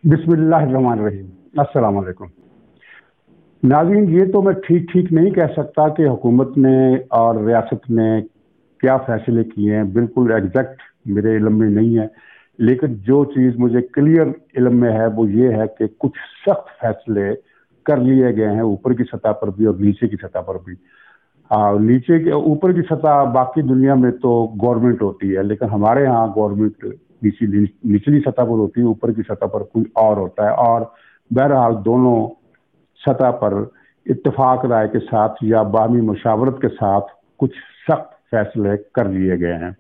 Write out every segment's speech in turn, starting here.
बिस्मिल्लाहिर्रहमानिर्रहीम। अस्सलाम वालेकुम नाज़रीन। ये तो मैं ठीक नहीं कह सकता कि हुकूमत ने और रियासत ने क्या फैसले किए हैं, बिल्कुल एग्जैक्ट मेरे इल्म में नहीं है। लेकिन जो चीज़ मुझे क्लियर इल्म में है वो ये है कि कुछ सख्त फैसले कर लिए गए हैं, ऊपर की सतह पर भी और नीचे की सतह पर भी। नीचे के ऊपर की सतह बाकी दुनिया में तो गवर्नमेंट होती है, लेकिन हमारे यहाँ गवर्नमेंट निचली सतह पर होती है, ऊपर की सतह पर कोई और होता है। और बहरहाल दोनों सतह पर इत्तेफाक राय के साथ या बाहमी मुशावरत के साथ कुछ सख्त फैसले कर लिए गए हैं।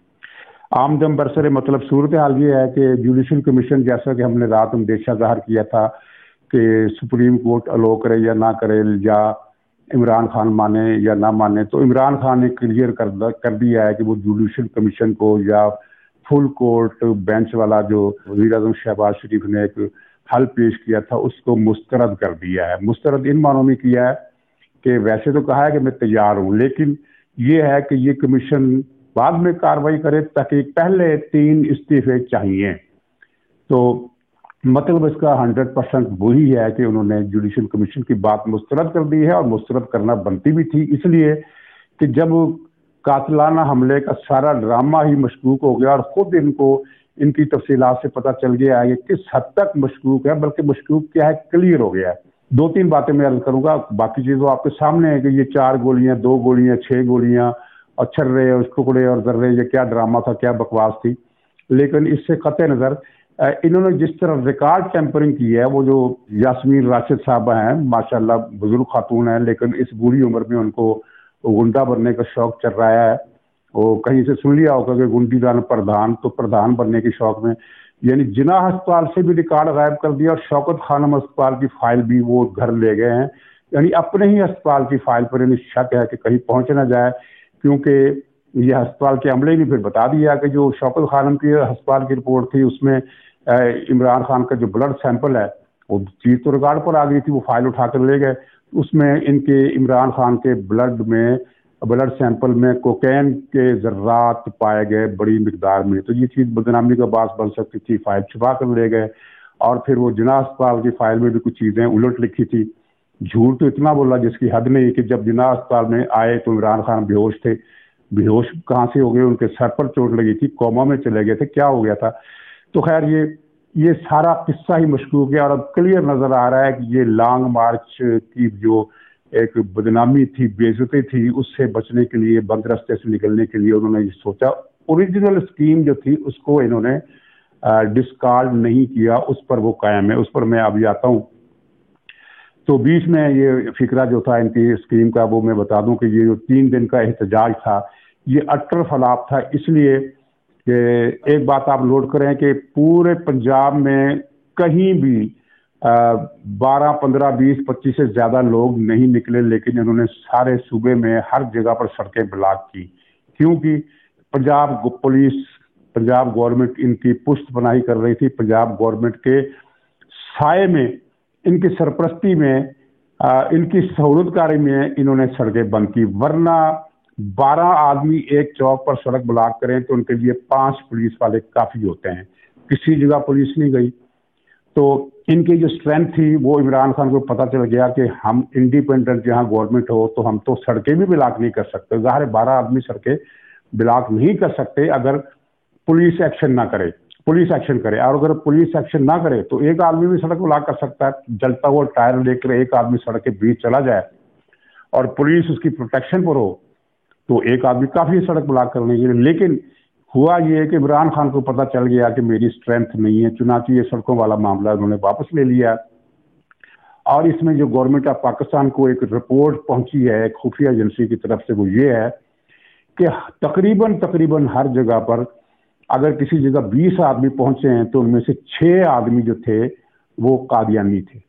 आमदम बरसरे मतलब सूरत हाल ये है कि जुडिशल कमीशन, जैसा कि हमने रात अंदेशा जाहिर किया था कि सुप्रीम कोर्ट अलो करे या ना करे, या इमरान खान माने या ना माने, तो इमरान खान ने क्लियर कर दिया है कि वो जुडिशल कमीशन को या फुल कोर्ट बेंच वाला जो वज़ीर आज़म शहबाज शरीफ ने एक हल पेश किया था उसको मुस्तरद कर दिया है। मुस्तरद इन मानों में किया है कि वैसे तो कहा है कि मैं तैयार हूं, लेकिन ये है कि ये कमीशन बाद में कार्रवाई करे, ताकि पहले 3 इस्तीफे चाहिए। तो मतलब इसका 100% वही है कि उन्होंने जुडिशल कमीशन की बात मुस्तरद कर दी है, और मुस्तरद करना बनती भी थी, इसलिए कि जब कातिलाना हमले का सारा ड्रामा ही मशकूक हो गया और खुद इनको इनकी तफसीलात से पता चल गया है कि किस हद तक मशकूक है, बल्कि मशकूक क्या है क्लियर हो गया है। 2-3 बातें मैं अर्ज करूंगा, बाकी चीज़ आपके सामने है कि ये 4 गोलियां, 2 गोलियां, 6 गोलियां और छर्रे और टुकड़े और जर्रे, ये क्या ड्रामा था, क्या बकवास थी। लेकिन इससे कतई नज़र इन्होंने जिस तरह रिकॉर्ड टेम्परिंग की है, वो जो यास्मीन राशिद साहबा हैं, माशाल्लाह बुजुर्ग खातून है, लेकिन इस बुरी उम्र में उनको गुंडा बनने का शौक चल रहा है। वो कहीं से सुन लिया होगा कि गुंडी दान प्रधान, तो प्रधान बनने के शौक में यानी जिना अस्पताल से भी रिकॉर्ड गायब कर दिया, और शौकत खानम अस्पताल की फाइल भी वो घर ले गए हैं। यानी अपने ही अस्पताल की फाइल पर इन्हें शक है कि कहीं पहुंच ना जाए, क्योंकि यह अस्पताल के अमले ने फिर बता दिया कि जो शौकत खानम की अस्पताल की रिपोर्ट थी उसमें इमरान खान का जो ब्लड सैंपल है वो चीज तो रिकॉर्ड पर आ गई थी, वो फाइल उठा कर ले गए। उसमें इनके इमरान खान के ब्लड सैंपल में कोकेन के जर्रात पाए गए बड़ी मिकदार में। तो ये चीज़ बदनामी का बास बन सकती थी, फाइल छुपा कर ले गए। और फिर वो जिना अस्पताल की फाइल में भी कुछ चीज़ें उलट लिखी थी। झूठ तो इतना बोला जिसकी हद नहीं, कि जब जिना अस्पताल में आए तो इमरान खान बेहोश थे। बेहोश कहाँ से हो गए, उनके सर पर चोट लगी थी, कोमा में चले गए थे, क्या हो गया था। तो खैर ये सारा किस्सा ही मशकूक है, और अब क्लियर नजर आ रहा है कि ये लॉन्ग मार्च की जो एक बदनामी थी, बेइज्जती थी, उससे बचने के लिए, बंद रास्ते से निकलने के लिए उन्होंने ये सोचा। ओरिजिनल स्कीम जो थी उसको इन्होंने डिस्कार्ड नहीं किया, उस पर वो कायम है। उस पर मैं अभी आता हूँ। तो बीच में ये फिक्रा जो था इनकी स्कीम का, वो मैं बता दूं कि ये जो 3 दिन का एहतजाज था ये अट्टर फलाप था, इसलिए कि एक बात आप नोट करें कि पूरे पंजाब में कहीं भी 12, 15, 20, 25 से ज्यादा लोग नहीं निकले, लेकिन इन्होंने सारे सूबे में हर जगह पर सड़कें ब्लॉक की, क्योंकि पंजाब पुलिस, पंजाब गवर्नमेंट इनकी पुष्ट पनाही कर रही थी। पंजाब गवर्नमेंट के साए में, इनकी सरपरस्ती में, इनकी सहूलतकारी में इन्होंने सड़कें बंद की। वरना 12 आदमी एक चौक पर सड़क ब्लॉक करें तो उनके लिए 5 पुलिस वाले काफी होते हैं। किसी जगह पुलिस नहीं गई, तो इनकी जो स्ट्रेंथ थी वो इमरान खान को पता चल गया कि हम इंडिपेंडेंट जहां गवर्नमेंट हो तो हम तो सड़कें भी ब्लॉक नहीं कर सकते। ज़ाहिर 12 आदमी सड़कें ब्लॉक नहीं कर सकते अगर पुलिस एक्शन ना करे, पुलिस एक्शन करे। और अगर पुलिस एक्शन ना करे तो एक आदमी भी सड़क ब्लॉक कर सकता है। जलता हुआ टायर लेकर एक आदमी सड़क के बीच चला जाए और पुलिस उसकी प्रोटेक्शन पर हो तो एक आदमी काफी सड़क ब्लॉक करने के लिए। लेकिन हुआ ये कि इमरान खान को पता चल गया कि मेरी स्ट्रेंथ नहीं है, चुनांचे ये सड़कों वाला मामला उन्होंने वापस ले लिया। और इसमें जो गवर्नमेंट ऑफ पाकिस्तान को एक रिपोर्ट पहुंची है एक खुफिया एजेंसी की तरफ से, वो ये है कि तकरीबन हर जगह पर अगर किसी जगह 20 आदमी पहुंचे हैं तो उनमें से 6 आदमी जो थे वो कादियानी थे।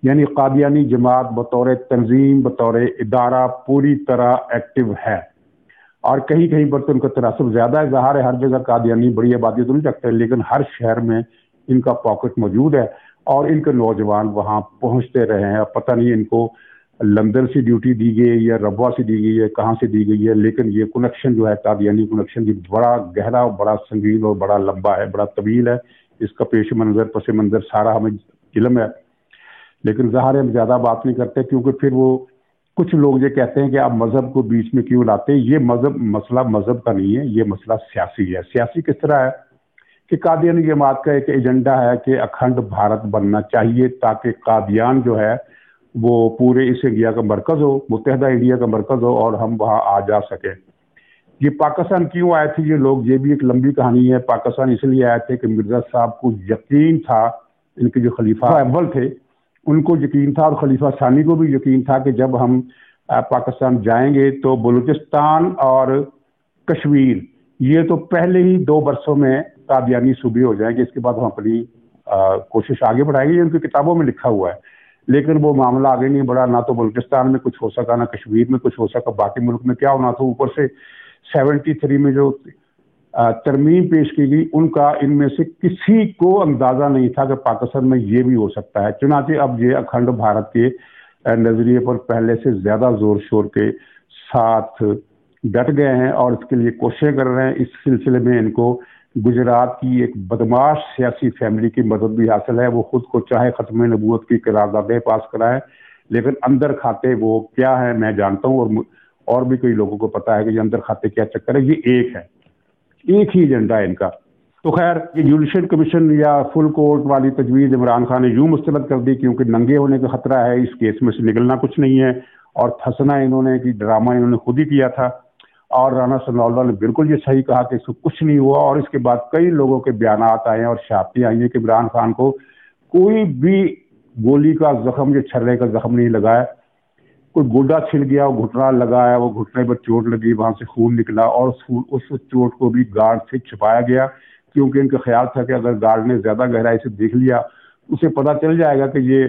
यानी कादियानी जमात बतौर तंजीम, बतौर इदारा पूरी तरह एक्टिव है। और कहीं कहीं पर तो उनका तनासब ज्यादा है। ज़ाहिर है हर जगह कादियानी बड़ी आबादी तो नहीं रखते, लेकिन हर शहर में इनका पॉकेट मौजूद है और इनके नौजवान वहां पहुंचते रहे हैं। पता नहीं इनको लंदन से ड्यूटी दी गई या रबवा से दी गई है, कहाँ से दी गई है, लेकिन ये कनेक्शन जो है कादियानी कनेक्शन की बड़ा गहरा, बड़ा संगीन और बड़ा लंबा है, बड़ा तवील है। इसका पेश मंजर पस मंजर सारा हमें इल्म है, लेकिन ज़ाहिर हम ज़्यादा बात नहीं करते क्योंकि फिर वो कुछ लोग ये कहते हैं कि आप मज़हब को बीच में क्यों लाते हैं। ये मसला मज़हब का नहीं है, ये मसला सियासी है। सियासी किस तरह है कि कादियानी जमात का एक एजेंडा है कि अखंड भारत बनना चाहिए ताकि कादियान जो है वो पूरे इस इंडिया का मरकज़ हो, मुत्तहदा इंडिया का मरकज़ हो और हम वहाँ आ जा सकें। ये पाकिस्तान क्यों आए थे ये लोग, ये भी एक लंबी कहानी है। पाकिस्तान इसलिए आए थे कि मिर्ज़ा साहब को यकीन था, इनके जो खलीफा अव्वल थे उनको यकीन था और खलीफा सानी को भी यकीन था कि जब हम पाकिस्तान जाएंगे तो बलूचिस्तान और कश्मीर ये तो पहले ही 2 बरसों में कादियानी सूबे हो जाएंगे, इसके बाद हम अपनी कोशिश आगे बढ़ाएंगे। ये उनकी किताबों में लिखा हुआ है, लेकिन वो मामला आगे नहीं बढ़ा। ना तो बलूचिस्तान में कुछ हो सका, ना कश्मीर में कुछ हो सका, बाकी मुल्क में क्या होना था। ऊपर से 73 में जो तरमीम पेश की गई उनका इनमें से किसी को अंदाजा नहीं था कि पाकिस्तान में ये भी हो सकता है। चुनांचे अब ये अखंड भारत के नजरिए पर पहले से ज्यादा जोर शोर के साथ डट गए हैं और इसके लिए कोशिशें कर रहे हैं। इस सिलसिले में इनको गुजरात की एक बदमाश सियासी फैमिली की मदद भी हासिल है। वो खुद को चाहे खत्म नबूवत की करारदादें पास कराए, लेकिन अंदर खाते वो क्या है मैं जानता हूँ और भी कई लोगों को पता है कि ये अंदर खाते क्या चक्कर है। ये एक है, एक ही एजेंडा है इनका। तो खैर ये जुडिशल कमीशन या फुल कोर्ट वाली तजवीज़ इमरान खान ने यूं मुस्तरद कर दी क्योंकि नंगे होने का खतरा है, इस केस में से निकलना कुछ नहीं है और फंसना इन्होंने कि ड्रामा इन्होंने खुद ही किया था। और राना सनाउल्लाह ने बिल्कुल ये सही कहा कि इसको कुछ नहीं हुआ। और इसके बाद कई लोगों के बयानात आए हैं और शहादतें आई हैं कि इमरान खान को कोई भी गोली का जख्म या छर्रे का जख्म नहीं लगाया। कोई गोडा छिल गया, वो घुटना लगाया, वो घुटने पर चोट लगी, वहां से खून निकला और उस चोट को भी गार्ड से छिपाया गया क्योंकि इनका ख्याल था कि अगर गार्ड ने ज्यादा गहराई से देख लिया उसे पता चल जाएगा कि ये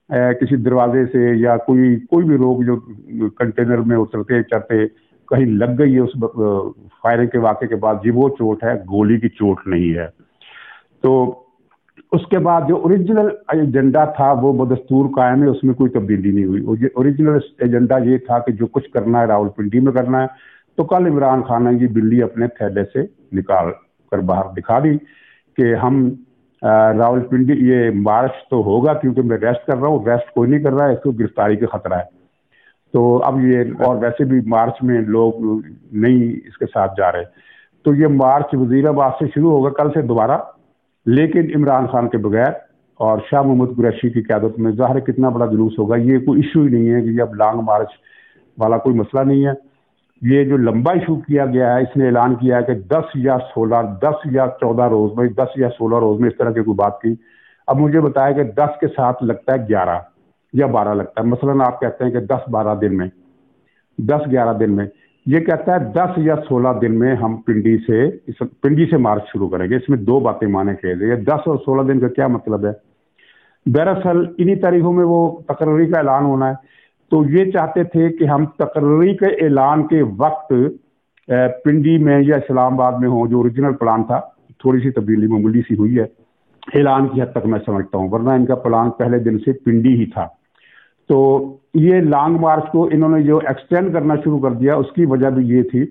किसी दरवाजे से या कोई भी लोग जो कंटेनर में उतरते चढ़ते कहीं लग गई है उस फायरिंग के वाक़े के बाद, ये वो चोट है, गोली की चोट नहीं है। तो उसके बाद जो ओरिजिनल एजेंडा था वो बदस्तूर कायम है, उसमें कोई तब्दीली नहीं हुई। ओरिजिनल एजेंडा ये था कि जो कुछ करना है रावलपिंडी में करना है। तो कल इमरान खान ने ये बिल्ली अपने थैले से निकाल कर बाहर दिखा दी कि हम रावलपिंडी ये मार्च तो होगा क्योंकि मैं रेस्ट कर रहा हूँ, रेस्ट कोई नहीं कर रहा है, इसको गिरफ्तारी का खतरा है। तो अब ये और वैसे भी मार्च में लोग नहीं इसके साथ जा रहे, तो ये मार्च वजीराबाद से शुरू होगा कल से दोबारा, लेकिन इमरान खान के बगैर और शाह महमूद कुरैशी की क़यादत में। ज़ाहिर कितना बड़ा जुलूस होगा, ये कोई इशू ही नहीं है कि अब लॉन्ग मार्च वाला कोई मसला नहीं है। ये जो लंबा इशू किया गया है, इसने ऐलान किया है कि 10 या 16, 10 या 14 रोज में, 10 या 16 रोज में इस तरह की कोई बात की। अब मुझे बताया कि 10 के साथ लगता है 11 या 12 लगता है। मसलन आप कहते हैं कि 10-12 दिन में, 10-11 दिन में, ये कहता है 10 या 16 दिन में हम पिंडी से मार्च शुरू करेंगे। इसमें 2 बातें माने खेल रही है। 10 और 16 दिन का क्या मतलब है? दरअसल इन्हीं तारीखों में वो तकर्री का ऐलान होना है, तो ये चाहते थे कि हम तकर्री के ऐलान के वक्त पिंडी में या इस्लामाबाद में हो, जो ओरिजिनल प्लान था। थोड़ी सी तब्दीली मामूली सी हुई है ऐलान की हद तक मैं समझता हूँ, वरना इनका प्लान पहले दिन से पिंडी ही था। तो ये लॉन्ग मार्च को इन्होंने जो एक्सटेंड करना शुरू कर दिया उसकी वजह भी ये थी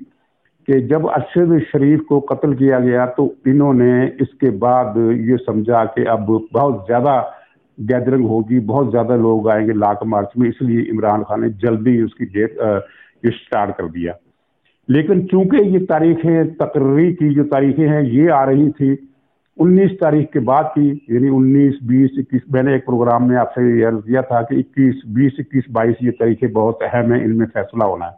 कि जब अरशद शरीफ को कत्ल किया गया तो इन्होंने इसके बाद ये समझा कि अब बहुत ज़्यादा गैदरिंग होगी, बहुत ज़्यादा लोग आएंगे लॉन्ग मार्च में, इसलिए इमरान खान ने जल्दी उसकी डेट स्टार्ट कर दिया। लेकिन चूंकि ये तारीखें तकर्री की जो तारीखें हैं ये आ रही थी 19 तारीख के बाद की, यानी 19, 20, 21, मैंने एक प्रोग्राम में आपसे अर्ज किया था कि 21, 20, 21, 22 ये तारीखें बहुत अहम है, इनमें फैसला होना है।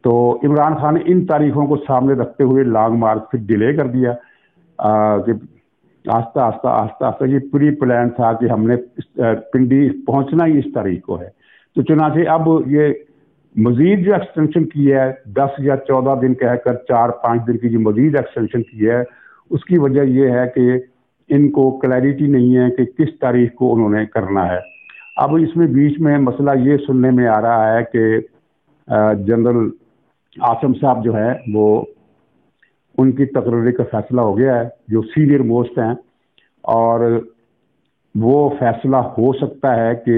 तो इमरान खान ने इन तारीखों को सामने रखते हुए लॉन्ग मार्च फिर डिले कर दिया कि आस्ता आस्ता ये प्री प्लान था कि हमने पिंडी पहुंचना ही इस तारीख को है। तो चुनांचे अब ये मजीद जो एक्सटेंशन की है 10 या 14 दिन कहकर 4-5 दिन की जो मजीद एक्सटेंशन की है, उसकी वजह यह है कि इनको क्लैरिटी नहीं है कि किस तारीख को उन्होंने करना है। अब इसमें बीच में मसला ये सुनने में आ रहा है कि जनरल आसम साहब जो है वो उनकी तकरीर का फैसला हो गया है, जो सीनियर मोस्ट हैं, और वो फैसला हो सकता है कि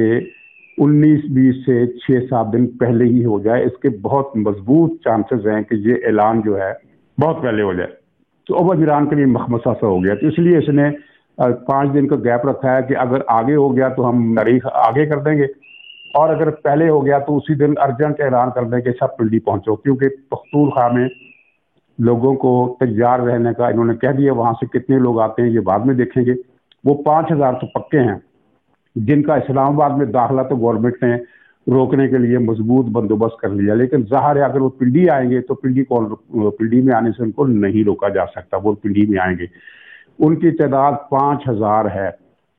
19-20 से 6-7 दिन पहले ही हो जाए। इसके बहुत मजबूत चांसेस हैं कि ये ऐलान जो है बहुत पहले हो जाए। तो अब इमरान के लिए मखमसा सा हो गया। तो इसलिए इसने 5 दिन का गैप रखा है कि अगर आगे हो गया तो हम तारीख आगे कर देंगे, और अगर पहले हो गया तो उसी दिन अर्जेंट ऐलान कर दें कि सब पिंडी पहुंचो, क्योंकि पख्तूनख्वा में लोगों को तैयार रहने का इन्होंने कह दिया। वहां से कितने लोग आते हैं ये बाद में देखेंगे। वो 5,000 तो पक्के हैं, जिनका इस्लामाबाद में दाखिला तो गवर्नमेंट ने रोकने के लिए मजबूत बंदोबस्त कर लिया, लेकिन ज़ाहिर है अगर वो पिंडी आएंगे तो पिंडी में आने से उनको नहीं रोका जा सकता, वो पिंडी में आएंगे। उनकी तादाद 5,000 है,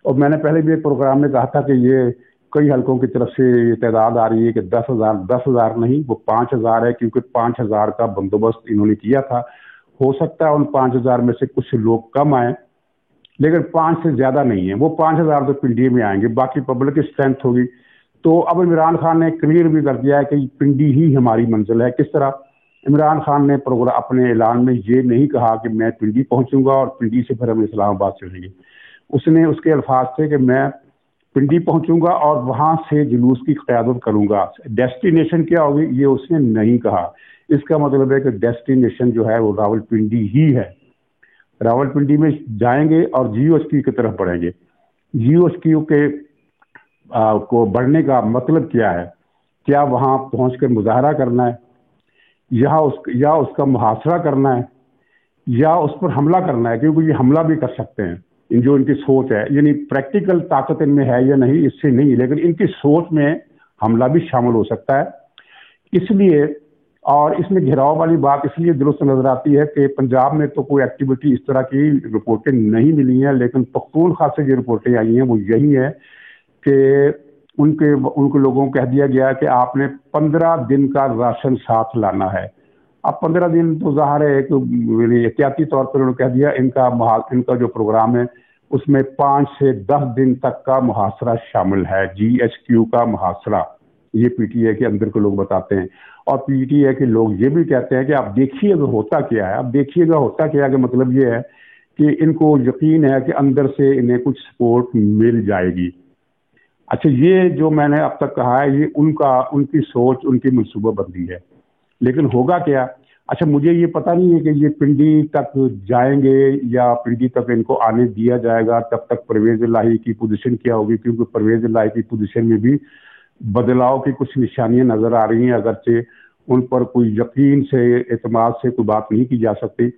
और मैंने पहले भी एक प्रोग्राम में कहा था कि ये कई हलकों की तरफ से ये तादाद आ रही है कि 10,000 नहीं, वो 5,000 है, क्योंकि 5,000 का बंदोबस्त इन्होंने किया था। हो सकता है उन 5,000 में से कुछ लोग कम आए, लेकिन 5 से ज्यादा नहीं है। वो 5,000 तो पिंडी में आएंगे, बाकी पब्लिक की स्ट्रेंथ होगी। तो अब इमरान खान ने क्लियर भी कर दिया है कि पिंडी ही हमारी मंजिल है। किस तरह? इमरान खान ने प्रोग्राम अपने ऐलान में ये नहीं कहा कि मैं पिंडी पहुंचूंगा और पिंडी से फिर हम इस्लामाबाद चलेंगे। उसने उसके अल्फाज थे कि मैं पिंडी पहुंचूंगा और वहां से जुलूस की क़यादत करूंगा। डेस्टिनेशन क्या होगी ये उसने नहीं कहा। इसका मतलब है कि डेस्टिनेशन जो है वो रावलपिंडी ही है। रावलपिंडी में जाएंगे और GOHQ की तरफ बढ़ेंगे। GOHQ के को बढ़ने का मतलब क्या है? क्या वहां पहुंचकर मुजाहरा करना है, या उसका मुहासरा करना है, या उस पर हमला करना है? क्योंकि ये हमला भी कर सकते हैं, इन जो इनकी सोच है, यानी प्रैक्टिकल ताकत इनमें है या नहीं इससे नहीं, लेकिन इनकी सोच में हमला भी शामिल हो सकता है। इसलिए, और इसमें घेराव वाली बात इसलिए दुरुस्त नजर आती है कि पंजाब में तो कोई एक्टिविटी इस तरह की रिपोर्टें नहीं मिली हैं, लेकिन पख्तूनख्वा से जो रिपोर्टें आई हैं वो यही है कि उनके लोगों को कह दिया गया कि आपने 15 दिन का राशन साथ लाना है। अब 15 दिन तो ज़ाहिर है एक एहतियाती तौर पर उन्होंने कह दिया। इनका जो प्रोग्राम है उसमें 5 से 10 दिन तक का मुहासरा शामिल है, GHQ का मुहासरा। ये PTI के अंदर के लोग बताते हैं, और PTI के लोग ये भी कहते हैं कि आप देखिएगा होता क्या है। अब देखिएगा होता क्या है, कि मतलब ये है कि इनको यकीन है कि अंदर से इन्हें कुछ सपोर्ट मिल जाएगी। अच्छा, ये जो मैंने अब तक कहा है ये उनकी सोच, उनकी मनसूबाबंदी है, लेकिन होगा क्या? अच्छा, मुझे ये पता नहीं है कि ये पिंडी तक जाएंगे या पिंडी तक इनको आने दिया जाएगा। तब तक परवेज इलाही की पोजीशन क्या होगी, क्योंकि परवेज इलाही की पोजीशन में भी बदलाव की कुछ निशानियां नजर आ रही हैं, अगरचे उन पर कोई यकीन से, एतमाद से कोई बात नहीं की जा सकती।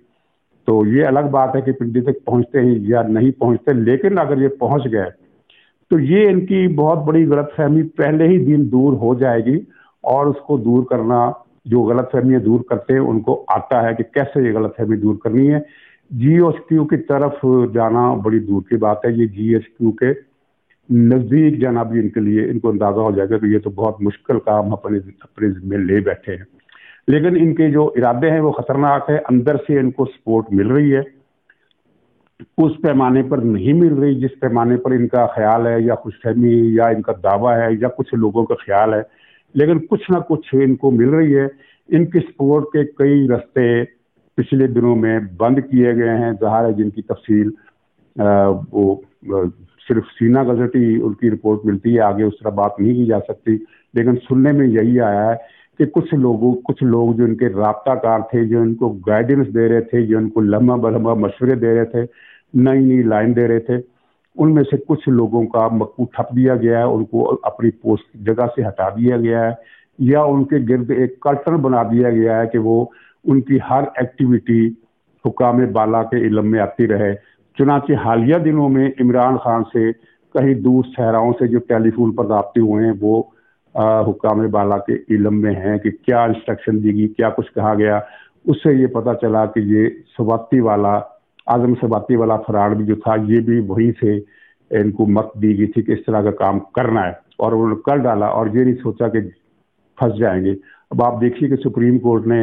तो ये अलग बात है कि पिंडी तक पहुंचते हैं या नहीं पहुंचते, लेकिन अगर ये पहुंच गए तो ये इनकी बहुत बड़ी गलतफहमी पहले ही दिन दूर हो जाएगी। और उसको दूर करना, जो गलतफहमियां दूर करते हैं उनको आता है कि कैसे ये गलतफहमी दूर करनी है। GHQ की तरफ जाना बड़ी दूर की बात है, ये GHQ के नजदीक जाना भी इनके लिए, इनको अंदाजा हो जाएगा कि ये तो बहुत मुश्किल काम अपने में ले बैठे हैं। लेकिन इनके जो इरादे हैं वो खतरनाक है। अंदर से इनको सपोर्ट मिल रही है, उस पैमाने पर नहीं मिल रही जिस पैमाने पर इनका ख्याल है, या खुशफहमी, या इनका दावा है, या कुछ लोगों का ख्याल है, लेकिन कुछ ना कुछ इनको मिल रही है। इनकी सपोर्ट के कई रास्ते पिछले दिनों में बंद किए गए हैं, ज़ाहिर है जिनकी तफसील वो सिर्फ सीना गजटी उनकी रिपोर्ट मिलती है, आगे उस तरह बात नहीं की जा सकती। लेकिन सुनने में यही आया है कि कुछ लोग जो इनके राब्ताकार थे, जो इनको गाइडेंस दे रहे थे, जो इनको लम्हा बलम्हा मशवरे दे रहे थे, नई लाइन दे रहे थे, उनमें से कुछ लोगों का मक्कू ठप दिया गया है, उनको अपनी पोस्ट जगह से हटा दिया गया है, या उनके गिर्द एक कर्टन बना दिया गया है कि वो उनकी हर एक्टिविटी हुकाम बाला के इल्म में आती रहे। चुनांचे हालिया दिनों में इमरान खान से कहीं दूर सहराओं से जो टेलीफोन पर राब्ते हुए हैं वो हुकाम बाला के इल्म में हैं कि क्या इंस्ट्रक्शन दी गई, क्या कुछ कहा गया। उससे ये पता चला कि ये आजम सवाती वाला फराड भी जो था, ये भी वहीं से इनको मत दी गई थी कि इस तरह का काम करना है, और उन्होंने कर डाला, और ये नहीं सोचा कि फंस जाएंगे। अब आप देखिए कि सुप्रीम कोर्ट ने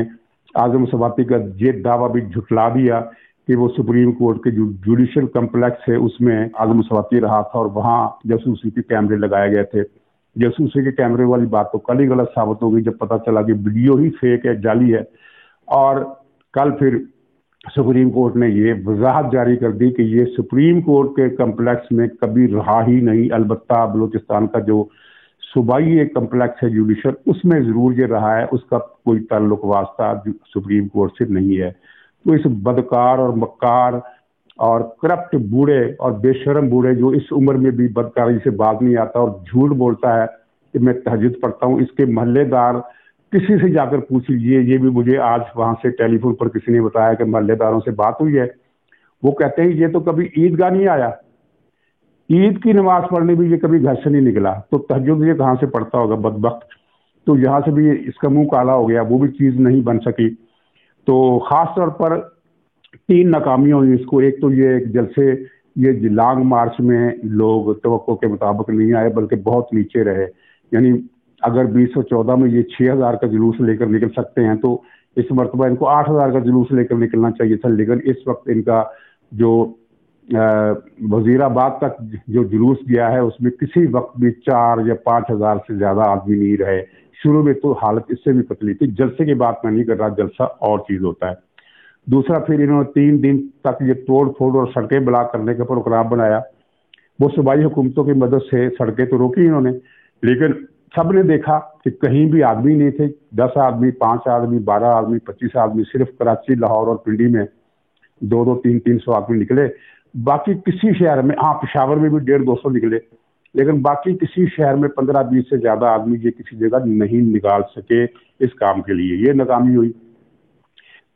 आजम सवाती का ये दावा भी झुटला दिया कि वो सुप्रीम कोर्ट के जो जुडिशल कम्प्लेक्स है उसमें आजम सवाती रहा था, और वहाँ जासूसी के कैमरे लगाए गए थे। जासूसी के कैमरे वाली बात तो कल ही गलत साबित हो गई जब पता चला कि वीडियो ही फेक है, जाली है। और कल फिर सुप्रीम कोर्ट ने ये वजाहत जारी कर दी कि ये सुप्रीम कोर्ट के कम्प्लेक्स में कभी रहा ही नहीं, अलबत्ता बलूचिस्तान का जो सूबाई एक कम्प्लेक्स है जुडिशल, उसमें जरूर ये रहा है, उसका कोई ताल्लुक वास्ता सुप्रीम कोर्ट से नहीं है। تو اس بدकार اور मक्कार اور کرپٹ बूढ़े اور बेशरम बूढ़े जो इस उम्र में भी बदकारी से बाज नहीं आता और झूठ बोलता है कि मैं तहज्जुद पढ़ता हूँ, इसके मोहल्लेदार किसी से जाकर पूछ लीजिए। ये भी मुझे आज वहाँ से टेलीफोन पर किसी ने बताया कि मोहल्लेदारों से बात हुई है, वो कहते हैं ये तो कभी ईदगाह नहीं आया, ईद की नमाज पढ़ने भी ये कभी घर से नहीं निकला, तो तहज्जुद ये कहाँ से पढ़ता होगा बदबख्त। तो यहाँ से भी इसका मुंह काला हो गया, वो भी चीज़ नहीं बन सकी। तो ख़ास तौर पर 3 नाकामियाँ हुई इसको। एक तो ये जलसे, ये लॉन्ग मार्च में लोग तवक्को के मुताबिक नहीं आए बल्कि बहुत नीचे रहे। यानी अगर 2014 में ये 6000 का जुलूस लेकर निकल सकते हैं तो इस मरतबा इनको 8000 का जुलूस लेकर निकलना चाहिए था। लेकिन इस वक्त इनका जो वजीराबाद तक जो जुलूस गया है उसमें किसी वक्त भी 4 या 5000 से ज़्यादा आदमी नहीं रहे। शुरू में तो हालत इससे भी पतली थी। जलसे की बात मैं नहीं कर रहा, जलसा और चीज़ होता है। दूसरा, फिर इन्होंने 3 दिन तक ये तोड़ फोड़ और सड़कें ब्लॉक करने का प्रोग्राम बनाया। वो सूबाई हुकूमतों की मदद से सड़कें तो रोकी इन्होंने, लेकिन सब ने देखा कि कहीं भी आदमी नहीं थे। 10 आदमी, 5 आदमी, 12 आदमी, 25 आदमी, सिर्फ कराची, लाहौर और पिंडी में 200, 300 आदमी निकले। बाकी किसी शहर में, हाँ पेशावर में भी 150-200 निकले, लेकिन बाकी किसी शहर में 15-20 से ज़्यादा आदमी ये किसी जगह नहीं निकाल सके इस काम के लिए। ये नाकामी हुई।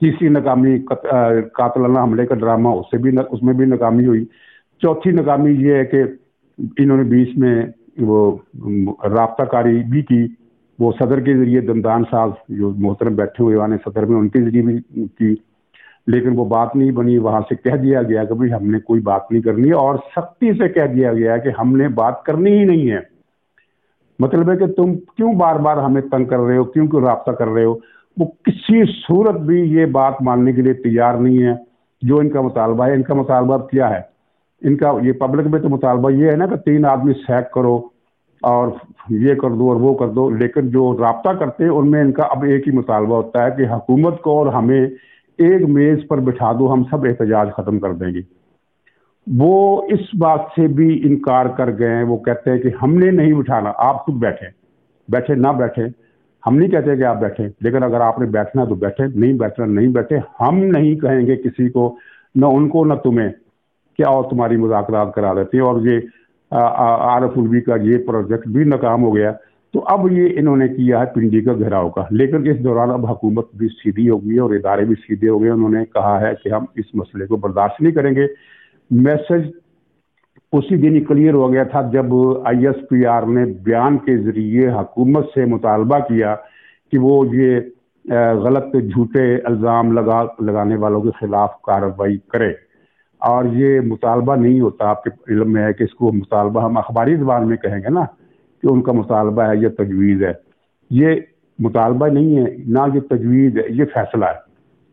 तीसरी नाकामी कातलाना हमले का ड्रामा, उसमें भी नाकामी हुई। चौथी नाकामी ये है कि इन्होंने बीच में वो राब्ताकारी भी की, वो सदर के ज़रिए दमदान साहब जो मोहतरम बैठे हुए वाले सदर में, उनके ज़रिए भी की, लेकिन वो बात नहीं बनी। वहाँ से कह दिया गया कि भाई हमने कोई बात नहीं करनी है, और सख्ती से कह दिया गया कि हमने बात करनी ही नहीं है। मतलब है कि तुम क्यों बार बार हमें तंग कर रहे हो, क्यों राब्ता कर रहे हो। वो किसी सूरत भी ये बात मानने के लिए तैयार नहीं है जो इनका मुतालबा है। इनका मुतालबा क्या है? इनका ये पब्लिक में तो मुतालबा ये है ना कि 3 आदमी सैक करो और ये कर दो और वो कर दो, लेकिन जो राब्ता करते हैं उनमें इनका अब एक ही मुतालबा होता है कि हुकूमत को और हमें एक मेज़ पर बिठा दो, हम सब एहतजाज ख़त्म कर देंगे। वो इस बात से भी इनकार कर गए हैं। वो कहते हैं कि हमने नहीं बिठाना, आप खुद बैठे ना बैठे, हम नहीं कहते कि आप बैठें, लेकिन अगर आपने बैठना तो बैठे, नहीं बैठना नहीं बैठे। हम नहीं कहेंगे किसी को, न उनको न तुम्हें, क्या और तुम्हारी मुज़ाकरात करा देते हैं। और ये आरफ उलवी का ये प्रोजेक्ट भी नाकाम हो गया। तो अब ये इन्होंने किया है पिंडी का घेराव का, लेकिन इस दौरान अब हुकूमत भी सीधी हो गई है और इदारे भी सीधे हो गए। उन्होंने कहा है कि हम इस मसले को बर्दाश्त नहीं करेंगे। मैसेज उसी दिन ही क्लियर हो गया था जब ISPR ने बयान के जरिए हुकूमत से मुतालबा किया कि वो ये गलत झूठे इल्ज़ाम लगाने वालों के खिलाफ कार्रवाई करे। और ये मुतालबा नहीं होता, आपके इल्म में है कि इसको मुतालबा हम अखबारी ज़बान में कहेंगे ना कि उनका मुतालबा है, ये तजवीज़ है। ये मुतालबा नहीं है ना, ये तजवीज़ है, ये फैसला है।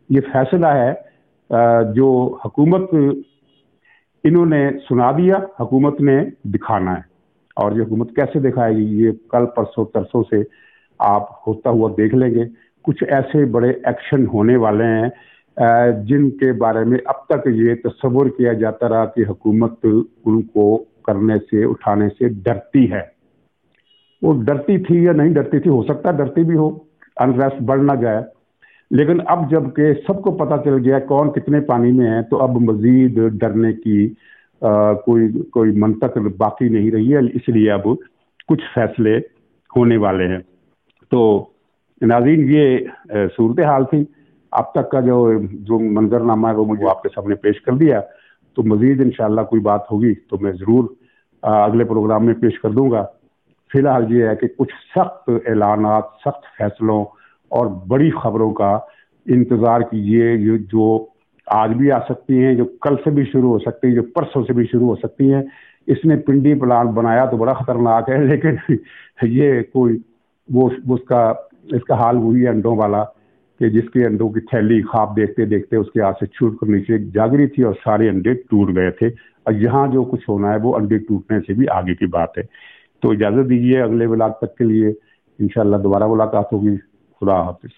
ये फैसला है जो हुकूमत इन्होंने सुना दिया, हुकूमत ने दिखाना है। और ये हुकूमत कैसे दिखाएगी ये कल परसों तरसों से आप होता हुआ देख लेंगे। कुछ ऐसे बड़े एक्शन होने वाले हैं जिनके बारे में अब तक ये तस्वुर किया जाता रहा कि हुकूमत उनको करने से, उठाने से डरती है। वो डरती थी या नहीं डरती थी, हो सकता है डरती भी हो, अनरेस्ट बढ़ ना जाए। लेकिन अब जबकि सबको पता चल गया कौन कितने पानी में है, तो अब मजीद डरने की कोई मंतक बाकी नहीं रही है। इसलिए अब कुछ फैसले होने वाले हैं। तो नाज़रीन, ये सूरत हाल थी। अब तक का जो मंजरनामा है वो मुझे आपके सामने पेश कर दिया। तो मजीद इंशाअल्लाह कोई बात होगी तो मैं ज़रूर अगले प्रोग्राम में पेश कर दूंगा। फिलहाल ये है कि कुछ सख्त ऐलानात, सख्त फैसलों और बड़ी खबरों का इंतज़ार कीजिए, जो आज भी आ सकती हैं, जो कल से भी शुरू हो सकती हैं, जो परसों से भी शुरू हो सकती हैं। इसने पिंडी प्लान बनाया तो बड़ा ख़तरनाक है, लेकिन ये कोई इसका हाल वही है अंडों वाला कि जिसके अंडों की थैली ख्वाब देखते देखते उसके हाथ से छूट कर नीचे जाग रही थी और सारे अंडे टूट गए थे। और यहाँ जो कुछ होना है वो अंडे टूटने से भी आगे की बात है। तो इजाज़त दीजिए, अगले व्लॉग तक के लिए इंशाअल्लाह दोबारा मुलाकात होगी। खुदा हाफिज़।